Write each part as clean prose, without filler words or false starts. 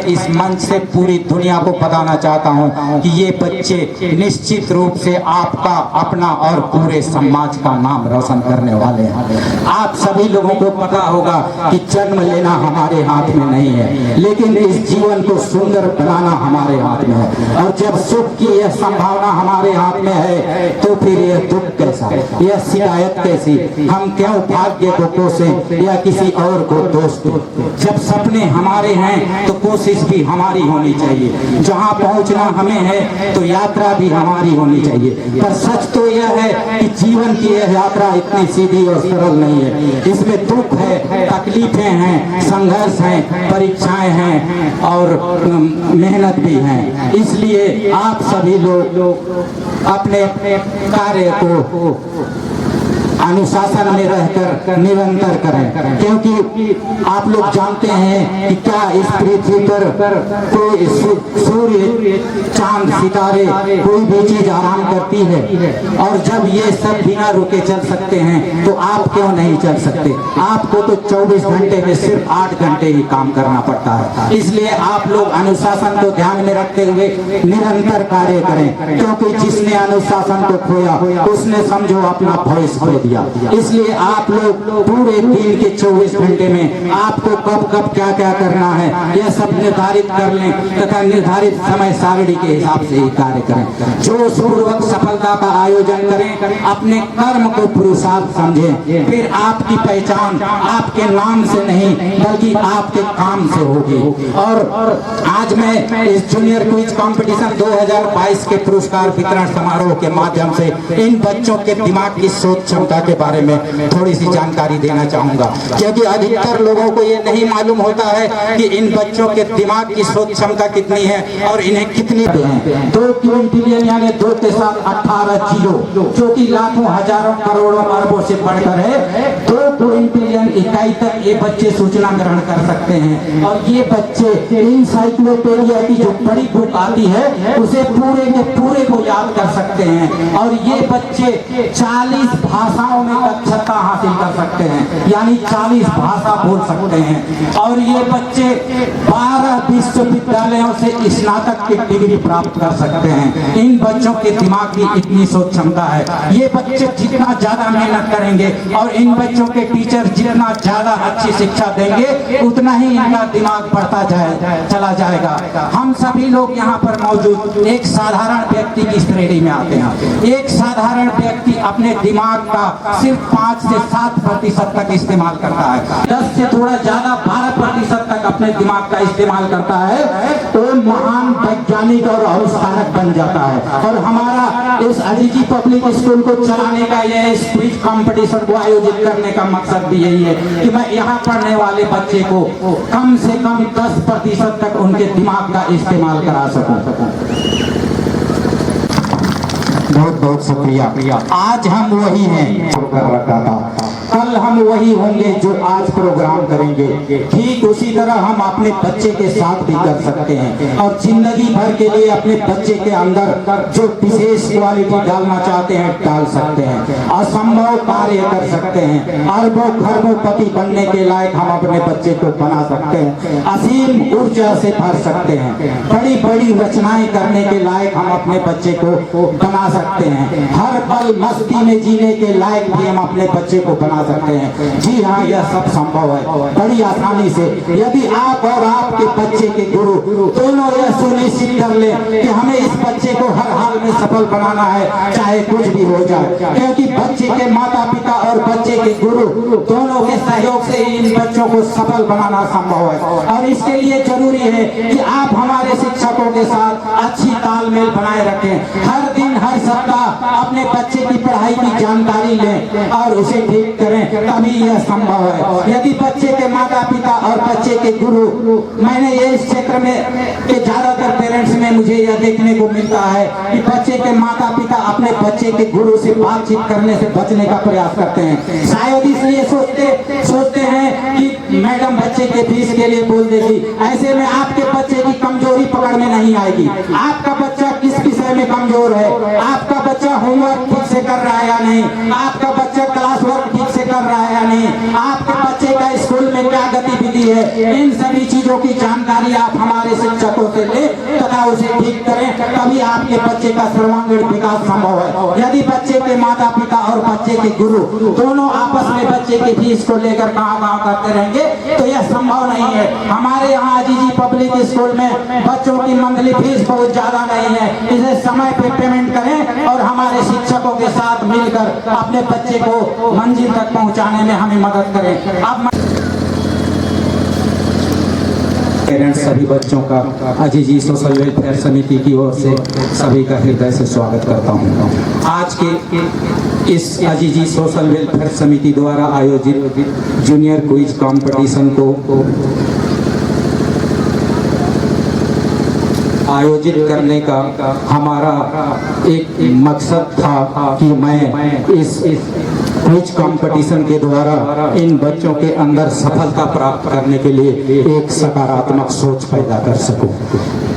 इस मंच से पूरी दुनिया को बताना चाहता हूं कि ये बच्चे निश्चित रूप से आपका, अपना और पूरे समाज का नाम रोशन करने वाले हैं। आप सभी लोगों को पता होगा कि जन्म लेना हमारे हाथ में नहीं है, लेकिन इस जीवन को सुंदर बनाना हमारे हाथ में है। और जब सुख की यह संभावना हमारे हाथ में है तो फिर यह दुख कैसा, यह शिकायत कैसी? हम क्यों भाग्य को कोसें या किसी और को दोष दें? जब सपने हमारे हैं तो कोशिश भी हमारी होनी चाहिए। जहां पहुंचना हमें है तो यात्रा भी हमारी होनी चाहिए। पर सच तो यह है कि जीवन की यह यात्रा इतनी सीधी और सरल नहीं है। इसमें दुख है, तकलीफें हैं, संघर्ष हैं, परीक्षाएं हैं और मेहनत भी है। इसलिए आप सभी लोग अपने कार्य को अनुशासन में रहकर निरंतर करें, क्योंकि आप लोग जानते हैं कि क्या इस पृथ्वी पर कोई सूर्य, चांद, सितारे, कोई भी चीज आराम करती है? और जब ये सब बिना रुके चल सकते हैं तो आप क्यों नहीं चल सकते? आपको तो 24 घंटे में सिर्फ 8 घंटे ही काम करना पड़ता है। इसलिए आप लोग अनुशासन को ध्यान में रखते हुए निरंतर कार्य करें, क्योंकि जिसने अनुशासन को खोया उसने समझो अपना भविष्य खो दिया। इसलिए आप लोग पूरे दिन के 24 घंटे में आपको कब कब क्या क्या करना है यह सब निर्धारित कर लें तथा निर्धारित समय सारणी के हिसाब से ही कार्य करें। जोश पूर्वक सफलता का आयोजन करें, अपने कर्म को पुरुषार्थ समझें। फिर आपकी पहचान आपके नाम से नहीं बल्कि आपके काम से होगी। और आज मैं इस जूनियर क्विज कंपटीशन 2022 के पुरस्कार वितरण समारोह के माध्यम से इन बच्चों के दिमाग की सोच क्षमता के बारे में थोड़ी सी जानकारी देना चाहूंगा, क्योंकि अधिकतर लोगों को ये नहीं मालूम होता है कि इन बच्चों के दिमाग की सोच क्षमता कितनी है और इन्हें कितनी है। 2 क्विंटिलियन यानी 2 के साथ 18 जीरो, जो कि लाखों, हजारों, करोड़ों, अरबों से बढ़कर है। 2 क्विंटिलियन इकाई तक ये बच्चे सूचना ग्रहण कर सकते हैं। और ये बच्चे इनसाइक्लोपीडिया की जो बड़ी बुक आती है उसे पूरे के पूरे को याद कर सकते हैं। और ये बच्चे 40 भाषाओं में दक्षता हासिल कर सकते हैं, यानी 40 भाषा बोल सकते हैं। और ये बच्चे 12 विश्वविद्यालयों से स्नातक की डिग्री प्राप्त कर सकते हैं। इन बच्चों के दिमाग की इतनी सोच क्षमता है। ये बच्चे जितना ज्यादा मेहनत करेंगे और इन बच्चों के टीचर जितना ज्यादा अच्छी शिक्षा देंगे उतना ही इनका दिमाग बढ़ता चला जाएगा। हम सभी लोग यहाँ पर मौजूद एक साधारण व्यक्ति की श्रेणी में आते हैं। एक साधारण व्यक्ति अपने दिमाग का सिर्फ 5 से 7% तक इस्तेमाल करता है। 10 से थोड़ा ज्यादा 12% तक अपने दिमाग का इस्तेमाल करता है तो महान वैज्ञानिक और आविष्कारक बन जाता है। और हमारा इस अजीजी पब्लिक स्कूल को चलाने का यह क्विज कंपटीशन को आयोजित करने का मकसद भी यही है कि मैं यहाँ पढ़ने वाले बच्चे को कम से कम 10% तक उनके दिमाग का इस्तेमाल करा सकूं। बहुत बहुत शुक्रिया। आज हम वही हैं जो कर रखा था, कल हम वही होंगे जो आज प्रोग्राम करेंगे। ठीक उसी तरह हम अपने बच्चे के साथ भी कर सकते हैं और जिंदगी भर के लिए अपने बच्चे के अंदर जो विशेष क्वालिटी डालना चाहते हैं डाल सकते हैं। असंभव कार्य कर सकते हैं। अरबों खरबों पति बनने के लायक हम अपने बच्चे को बना सकते हैं। असीम ऊर्जा से भर सकते हैं। बड़ी बड़ी रचनाएं करने के लायक हम अपने बच्चे को बना सकते हैं। हर पल मस्ती में जीने के लायक भी हम अपने बच्चे को बना सकते हैं। जी हाँ, यह सब संभव है बड़ी आसानी से, यदि आप और आपके बच्चे के गुरु दोनों यह सुनिश्चित कर ले कि हमें इस बच्चे को हर हाल में सफल बनाना है, चाहे कुछ भी हो जाए। क्योंकि बच्चे के माता पिता और बच्चे के गुरु दोनों के सहयोग से इन बच्चों को सफल बनाना संभव है। और इसके लिए जरूरी है कि आप हमारे शिक्षकों के साथ अच्छी तालमेल बनाए रखें। हर दिन हर सप्ताह अपने बच्चे की पढ़ाई की जानकारी लें और उसे ठीक करें, तभी यह संभव है। यदि बच्चे के माता पिता और बच्चे के गुरु, मैंने ये इस क्षेत्र में के ज्यादातर पेरेंट्स में मुझे यह देखने को मिलता है कि बच्चे के माता पिता अपने बच्चे के गुरु से बातचीत करने से बचने का प्रयास करते हैं। शायद इसलिए सोचते हैं कि मैडम बच्चे के फीस के लिए बोल देगी। ऐसे में आपके बच्चे की कमजोरी पकड़ में नहीं आएगी। आपका बच्चा किस विषय विषय में कमजोर है, आपका बच्चा होमवर्क ठीक से कर रहा है या नहीं, आपका बच्चा क्लास वर्क ठीक से कर रहा है या नहीं, आपके बच्चे का स्कूल में क्या गतिविधि है, इन सभी चीजों की जानकारी आप हमारे शिक्षकों से ले तथा उसे ठीक करें, तभी आपके बच्चे का सर्वांगीण विकास संभव है। यदि बच्चे के माता पिता और बच्चे के गुरु दोनों आपस में बच्चे की फीस को लेकर कहां करते रहेंगे तो यह संभव नहीं है। हमारे यहाँ अजीजी पब्लिक स्कूल में बच्चों की मंथली फीस बहुत ज्यादा नहीं है, इसे समय पे पेमेंट करें और हमारे शिक्षकों के साथ मिलकर अपने बच्चे को मंजिल तक पहुंचाने में हमें मदद करें। अब पेरेंट्स सभी बच्चों का अजीजी सोशल वेलफेयर समिति की ओर से सभी का हृदय से स्वागत करता हूँ। आज के इस अजीजी सोशल वेलफेयर समिति द्वारा आयोजित जूनियर क्विज कंपटीशन को आयोजित करने का हमारा एक मकसद था कि मैं इस क्विज कंपटीशन के द्वारा इन बच्चों के अंदर सफलता प्राप्त करने के लिए एक सकारात्मक सोच पैदा कर सकूं।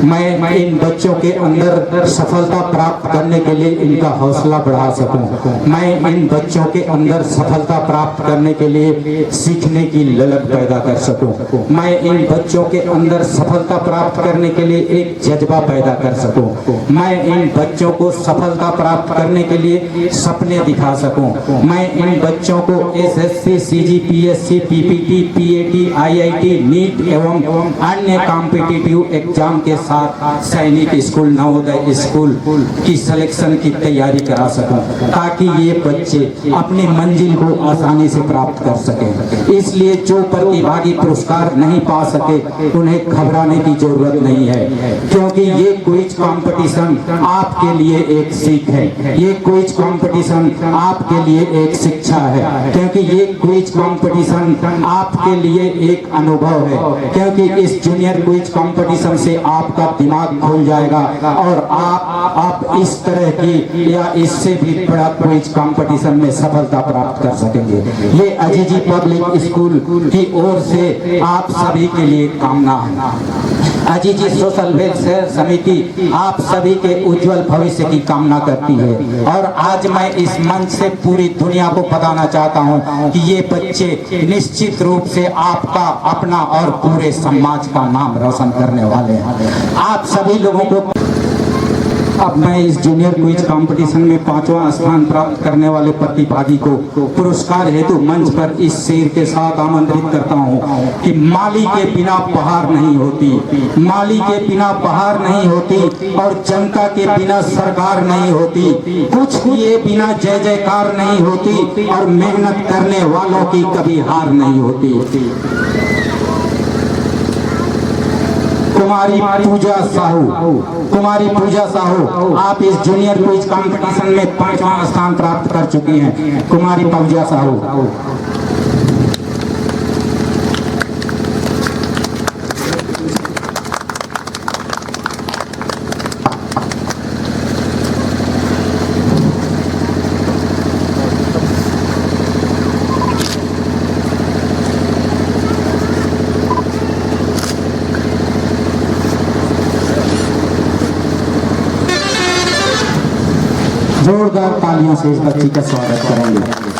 मैं इन बच्चों के अंदर सफलता प्राप्त करने के लिए इनका हौसला बढ़ा सकूं। मैं इन बच्चों के अंदर सफलता प्राप्त करने के लिए सीखने की ललक पैदा कर सकूं। मैं इन बच्चों के अंदर सफलता प्राप्त करने के लिए एक जज्बा पैदा कर सकूं। मैं इन बच्चों को सफलता प्राप्त करने के लिए सपने दिखा सकूं। मैं इन बच्चों को SSC, CGPSC, PPT, PAT, IIT, NEET एवं अन्य कॉम्पिटिटिव एग्जाम के साथ सैनिक स्कूल, नवोदय स्कूल की सिलेक्शन की तैयारी करा सकूं, ताकि ये बच्चे अपनी मंजिल को आसानी से प्राप्त कर सकें। इसलिए जो प्रतिभागी पुरस्कार नहीं पा सके उन्हें घबराने की जरूरत नहीं है, क्योंकि ये क्विज कंपटीशन आपके लिए एक सीख है, ये क्विज कंपटीशन आपके लिए एक शिक्षा है, क्योंकि ये क्विज कंपटीशन आपके लिए एक अनुभव है, क्योंकि इस जूनियर क्विज कंपटीशन से आपका दिमाग खुल जाएगा और आप इस तरह की या इससे भी बड़ा क्विज कंपटीशन में सफलता प्राप्त कर सकेंगे। ये अजीजी पब्लिक स्कूल की ओर से आप सभी के लिए कामना है। अजीजी सोशल वेलफेयर समिति आप सभी के उज्जवल भविष्य की कामना करती है और आज मैं इस मंच से पूरी दुनिया को बताना चाहता हूं कि ये बच्चे निश्चित रूप से आपका, अपना और पूरे समाज का नाम रोशन करने वाले हैं। आप सभी लोगों को अब मैं इस जूनियर क्विज कंपटीशन में 5वां स्थान प्राप्त करने वाले प्रतिभागी को पुरस्कार हेतु मंच पर इस शेर के साथ आमंत्रित करता हूं कि माली के बिना बहार नहीं होती, माली के बिना बहार नहीं होती और जनता के बिना सरकार नहीं होती, कुछ किए बिना जय जयकार नहीं होती और मेहनत करने वालों की कभी हार नहीं होती। कुमारी पूजा साहू आप इस जूनियर क्विज कंपटीशन में 5वां स्थान प्राप्त कर चुकी हैं। कुमारी पूजा साहू जोरदार तालियों से इस बच्ची का स्वागत करेंगे।